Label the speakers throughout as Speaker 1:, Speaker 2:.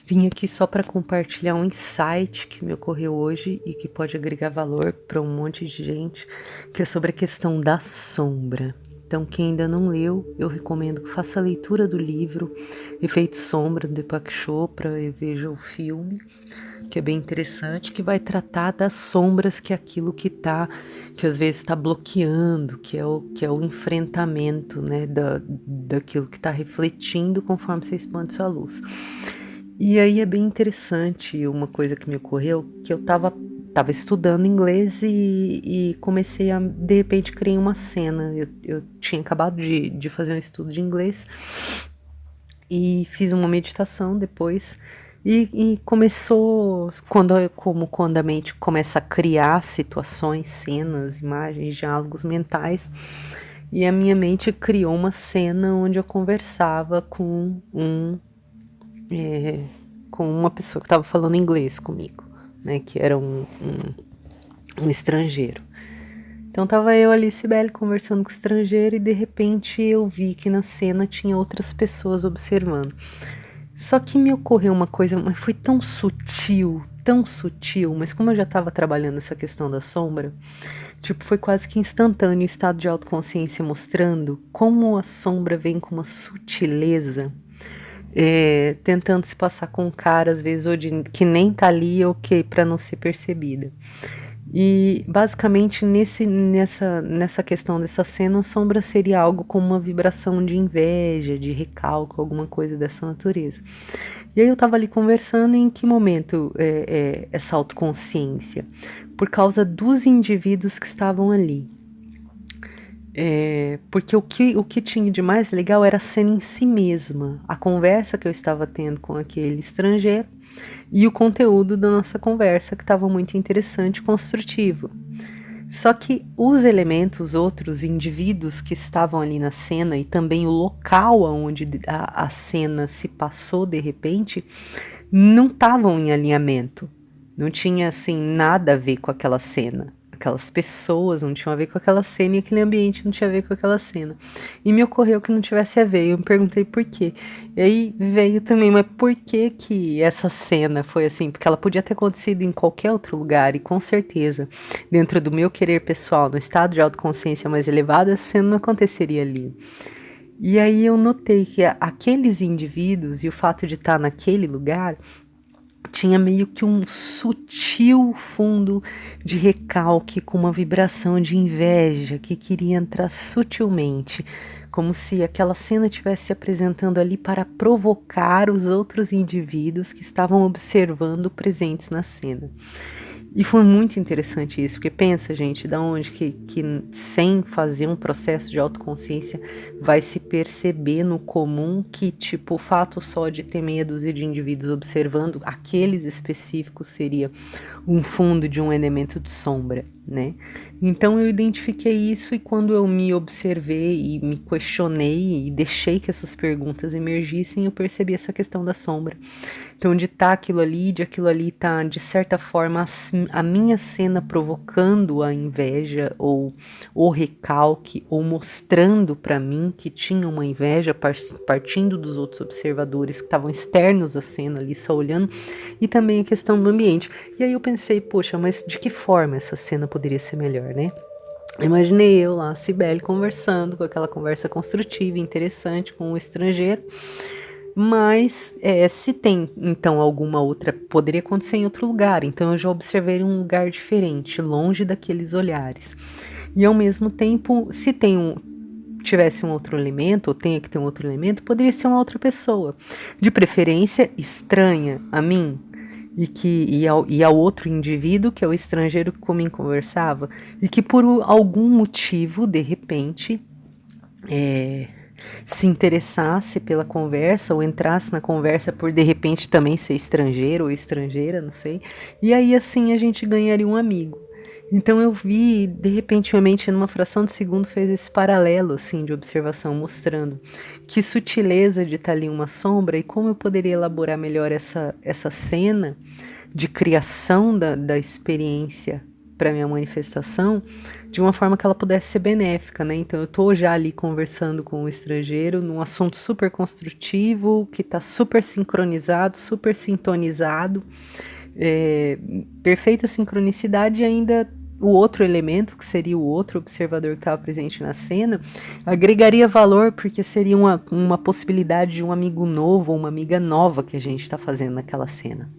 Speaker 1: Vim aqui só para compartilhar um insight que me ocorreu hoje e que pode agregar valor para um monte de gente, que é sobre a questão da sombra. Então, quem ainda não leu, eu recomendo que faça a leitura do livro Efeito Sombra, do Deepak Chopra, e veja o filme, que é bem interessante, que vai tratar das sombras, que é aquilo que às vezes está bloqueando, que é o enfrentamento, né, daquilo que está refletindo conforme você expande sua luz. E aí é bem interessante uma coisa que me ocorreu, que eu tava estudando inglês e comecei a, de repente, criei uma cena. Eu tinha acabado de fazer um estudo de inglês e fiz uma meditação depois. E começou, quando a mente começa a criar situações, cenas, imagens, diálogos mentais, e a minha mente criou uma cena onde eu conversava com uma pessoa que estava falando inglês comigo, né, que era um estrangeiro. Então tava eu ali, Cibele, conversando com o estrangeiro e de repente eu vi que na cena tinha outras pessoas observando. Só que me ocorreu uma coisa, mas foi tão sutil, mas como eu já estava trabalhando essa questão da sombra, tipo, foi quase que instantâneo o estado de autoconsciência mostrando como a sombra vem com uma sutileza, tentando se passar com um cara, às vezes, ou que nem tá ali, ou que para não ser percebida. E basicamente nessa questão dessa cena, a sombra seria algo como uma vibração de inveja, de recalque, alguma coisa dessa natureza. E aí eu tava ali conversando, e em que momento essa autoconsciência? Por causa dos indivíduos que estavam ali. Porque o que tinha de mais legal era a cena em si mesma, a conversa que eu estava tendo com aquele estrangeiro e o conteúdo da nossa conversa, que estava muito interessante e construtivo. Só que os elementos, outros indivíduos que estavam ali na cena e também o local onde a cena se passou de repente, não estavam em alinhamento. Não tinha assim nada a ver com aquela cena. Aquelas pessoas não tinham a ver com aquela cena e aquele ambiente não tinha a ver com aquela cena. E me ocorreu que não tivesse a ver. Eu me perguntei por quê. E aí veio também, mas por que que essa cena foi assim? Porque ela podia ter acontecido em qualquer outro lugar e com certeza, dentro do meu querer pessoal, no estado de autoconsciência mais elevado, essa cena não aconteceria ali. E aí eu notei que aqueles indivíduos e o fato de estar naquele lugar tinha meio que um sutil fundo de recalque com uma vibração de inveja que queria entrar sutilmente, como se aquela cena estivesse se apresentando ali para provocar os outros indivíduos que estavam observando presentes na cena. E foi muito interessante isso, porque pensa, gente, da onde que sem fazer um processo de autoconsciência vai se perceber no comum que, tipo, o fato só de ter meia dúzia de indivíduos observando aqueles específicos seria um fundo de um elemento de sombra, né? Então eu identifiquei isso e quando eu me observei e me questionei e deixei que essas perguntas emergissem, eu percebi essa questão da sombra. Então, de estar aquilo ali tá, de certa forma, a minha cena provocando a inveja ou o recalque, ou mostrando para mim que tinha uma inveja partindo dos outros observadores que estavam externos à cena ali, só olhando, e também a questão do ambiente. E aí eu pensei, poxa, mas de que forma essa cena poderia ser melhor, né? Imaginei eu lá, Cibele, conversando com aquela conversa construtiva, interessante com o estrangeiro. Mas se tem então alguma outra, poderia acontecer em outro lugar. Então eu já observei um lugar diferente, longe daqueles olhares. E ao mesmo tempo, se tivesse um outro elemento, ou tenha que ter um outro elemento, poderia ser uma outra pessoa, de preferência estranha a mim, e ao outro indivíduo, que é o estrangeiro que comigo conversava, e que por algum motivo, de repente, se interessasse pela conversa ou entrasse na conversa por de repente também ser estrangeiro ou estrangeira, não sei. E aí assim a gente ganharia um amigo. Então eu vi, de repente, minha mente numa fração de segundo fez esse paralelo assim de observação, mostrando que sutileza de estar ali uma sombra e como eu poderia elaborar melhor essa cena de criação da experiência para minha manifestação de uma forma que ela pudesse ser benéfica, né? Então eu tô já ali conversando com o estrangeiro num assunto super construtivo, que tá super sincronizado, super sintonizado, perfeita sincronicidade, e ainda o outro elemento, que seria o outro observador que estava presente na cena, agregaria valor, porque seria uma possibilidade de um amigo novo ou uma amiga nova que a gente está fazendo naquela cena,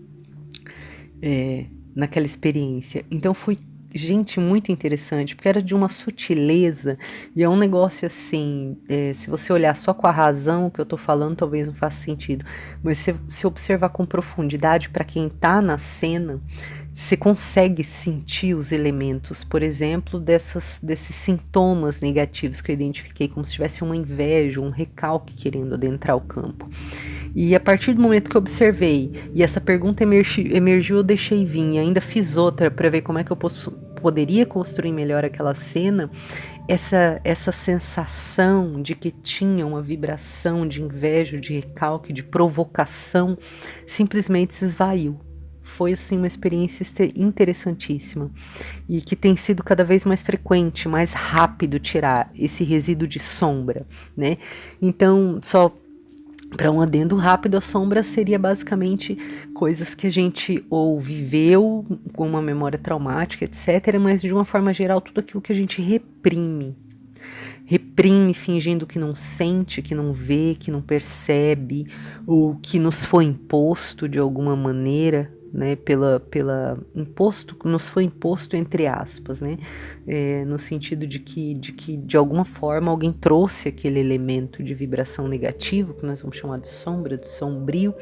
Speaker 1: naquela experiência. Então foi, gente, muito interessante, porque era de uma sutileza, e é um negócio assim, se você olhar só com a razão, o que eu tô falando talvez não faça sentido, mas se observar com profundidade, para quem tá na cena, você consegue sentir os elementos, por exemplo, desses sintomas negativos que eu identifiquei, como se tivesse uma inveja, um recalque querendo adentrar o campo. E a partir do momento que eu observei, e essa pergunta emergiu, eu deixei vir, e ainda fiz outra para ver como é que eu poderia construir melhor aquela cena. Essa sensação de que tinha uma vibração de inveja, de recalque, de provocação, simplesmente se esvaiu. Foi assim uma experiência interessantíssima, e que tem sido cada vez mais frequente, mais rápido tirar esse resíduo de sombra, né? Então, só para um adendo rápido, a sombra seria basicamente coisas que a gente ou viveu com uma memória traumática, etc., mas de uma forma geral, tudo aquilo que a gente reprime fingindo que não sente, que não vê, que não percebe, ou que nos foi imposto de alguma maneira, né, nos foi imposto entre aspas, né, no sentido de que de alguma forma alguém trouxe aquele elemento de vibração negativo, que nós vamos chamar de sombra, de sombrio,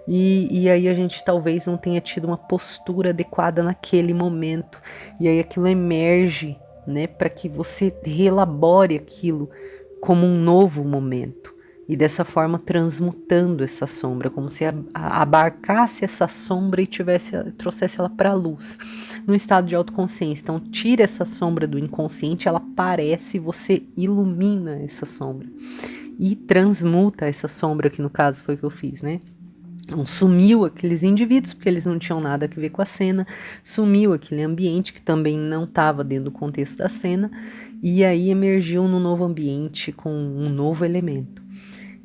Speaker 1: e aí a gente talvez não tenha tido uma postura adequada naquele momento, e aí aquilo emerge, né, para que você reelabore aquilo como um novo momento, e dessa forma transmutando essa sombra, como se abarcasse essa sombra e trouxesse ela para a luz, no estado de autoconsciência. Então tira essa sombra do inconsciente, ela aparece e você ilumina essa sombra e transmuta essa sombra, que no caso foi o que eu fiz, né? Então, sumiu aqueles indivíduos, porque eles não tinham nada a ver com a cena, sumiu aquele ambiente que também não estava dentro do contexto da cena, e aí emergiu num novo ambiente com um novo elemento.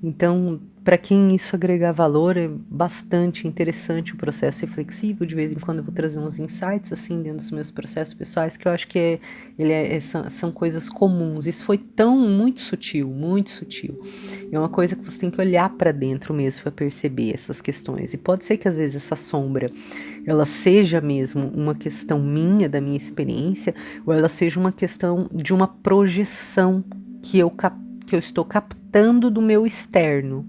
Speaker 1: Então, para quem isso agregar valor, é bastante interessante o processo reflexivo. De vez em quando eu vou trazer uns insights assim dentro dos meus processos pessoais, que eu acho que são coisas comuns. Isso foi muito sutil, muito sutil. É uma coisa que você tem que olhar para dentro mesmo para perceber essas questões. E pode ser que às vezes essa sombra ela seja mesmo uma questão minha, da minha experiência, ou ela seja uma questão de uma projeção que eu estou captando do meu externo.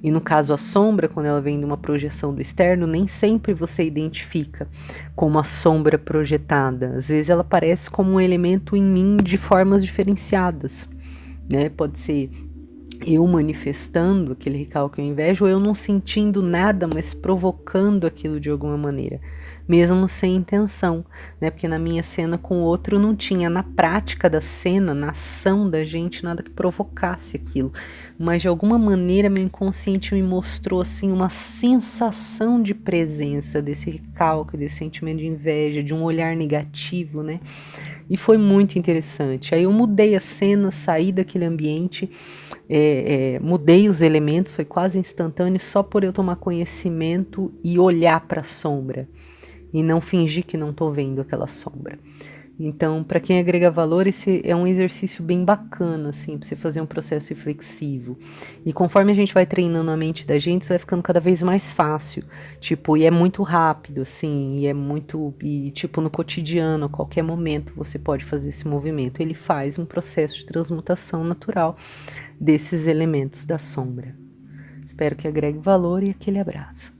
Speaker 1: E no caso a sombra, quando ela vem de uma projeção do externo, nem sempre você identifica como a sombra projetada. Às vezes ela aparece como um elemento em mim de formas diferenciadas, né? Pode ser eu manifestando aquele recalque ou inveja, ou eu não sentindo nada, mas provocando aquilo de alguma maneira, mesmo sem intenção, né? Porque na minha cena com o outro não tinha, na prática da cena, na ação da gente, nada que provocasse aquilo, mas de alguma maneira meu inconsciente me mostrou assim uma sensação de presença desse recalque, desse sentimento de inveja, de um olhar negativo, né? E foi muito interessante. Aí eu mudei a cena, saí daquele ambiente, mudei os elementos, foi quase instantâneo, só por eu tomar conhecimento e olhar para a sombra, e não fingir que não estou vendo aquela sombra. Então, para quem agrega valor, esse é um exercício bem bacana, assim, para você fazer um processo reflexivo. E conforme a gente vai treinando a mente da gente, isso vai ficando cada vez mais fácil. Tipo, e é muito rápido, assim, tipo, no cotidiano, a qualquer momento você pode fazer esse movimento. Ele faz um processo de transmutação natural desses elementos da sombra. Espero que agregue valor e aquele abraço.